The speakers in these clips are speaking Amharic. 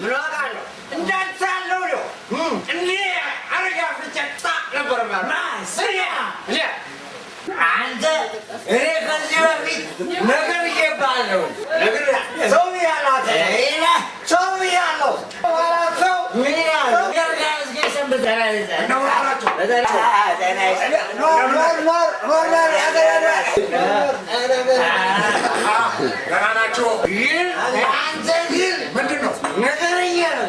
ምን ዋጋለሁ እንዳልሳለው ነው እንዴ አረጋ ፍጨታ ነበር ማለት ነው አንተ እኔ ከዚህ በፊት ነገር ይባለው ነገር ሰው ያላት እኔ ሰው ያለው ሰው ምን ያለው ገርጋስ ገሰም በተራይዘ ነው አላችሁ ኖር ገናናችሁ ይል አንተ ግን ምንድነው ነገርኛ ነው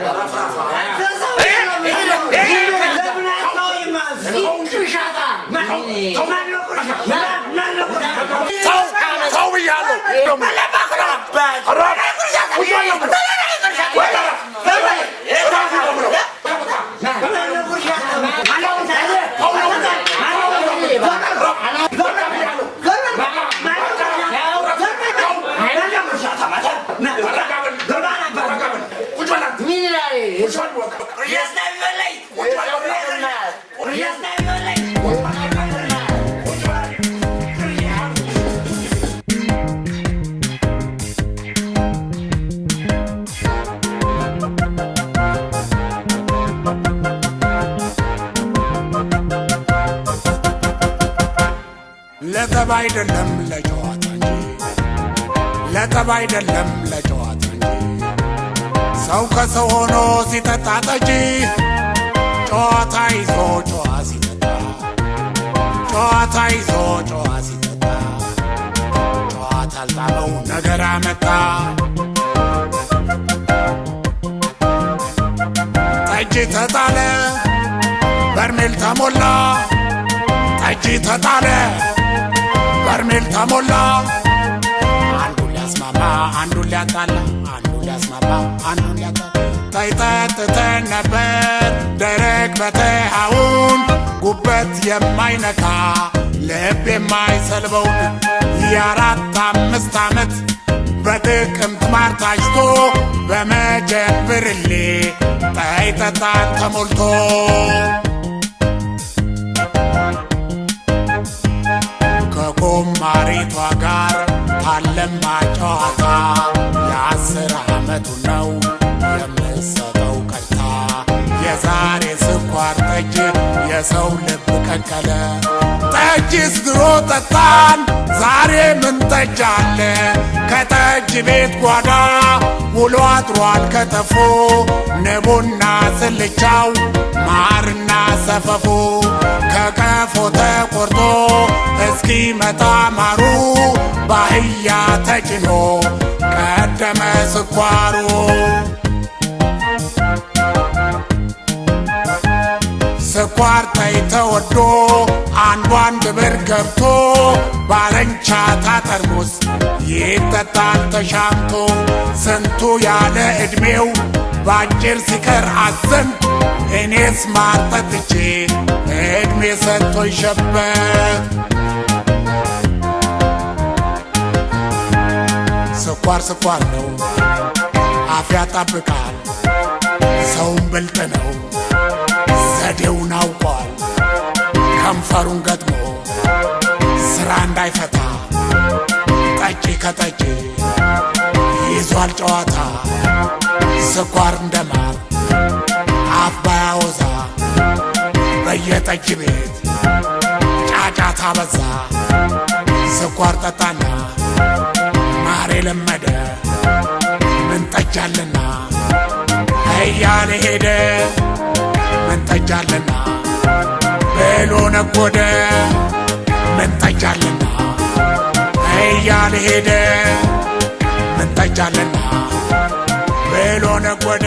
ለጠብ አይደለም ለጨዋታ እንጂ ለጠብ አይደለም ለጨዋታ እንጂ ሰው ከሰው ሆኖ ሲጠጣ ጠጅ ጨዋታ ይዞ ጨዋ ሲጠጣ ጨዋታ ይዞ ጨዋ ሲጠጣ ጨዋታ አልጣመው ነገር አመጣ ጠጅ ተጣለ በርሜል ተሞላ ጠጅ ተጣለ በርሜል ተሞላ አንዱን ሊያስማማ አንዱን ሊያጣላ አንዱን ሊያስማማ አንዱን ሊያጣላ ጠጥተን ነበር ደረቅ በተሃውን ጉበት የማይነካ ልብ የማይሰልበውን የ4 5 ዓመት በጥቅምት ማር ታጭቶ በመጀብርሌ ጠይጠጣን ተሞልቶ ከኮማሪቷ ጋር ታለማ ጨዋታ የ10 ዓመቱ ነው የምሰጠው ቀልታ የዛሬ ስኳር ጠጅ የሰው ልብ ቀቀለ ጠጅስ ድሮ ጠጣን ዛሬ ምን ጠጅ አለ ከጠጅ ቤት ጓዳ ውሎ አድሯል ከተፎ ንቡና ስልቻው ማርና ሰፈፉ ከቀፎ ተቆርጦ እስኪመጣ ማሩ ባህያ ተጭኖ ቀደመ ስኳሩ ስኳር ተወዶ አንድ ብር ገብቶ ባረንቻታ ጠርሙስ ይጠጣል ተሻምቶ ስንቱ ያለ ዕድሜው ባጭር ሲቀር አዘን እኔስ ማር ጠጥቼ ዕድሜ ሰጥቶኝ ሸበት ስኳር ነው አፍ ያጣብቃል ሰውም ብልጥ ነው ዘዴውን አውቋል ከንፈሩን ገጥሞ ስራ እንዳይፈታ ጠጪ ከጠጪ ይዟል ጨዋታ ስኳር እንደማር አፍ ባያወዛ በየጠጅ ቤት ጫጫታ በዛ ስኳር ጠጣና ማር የለመደ ምን ጠጃለና እያለ ሄደ ምን ጠጃለና ብሎ ነጎደ ምን ጠጃለና እያለ ሄደ ምን ጠጃለና ብሎ ነጎደ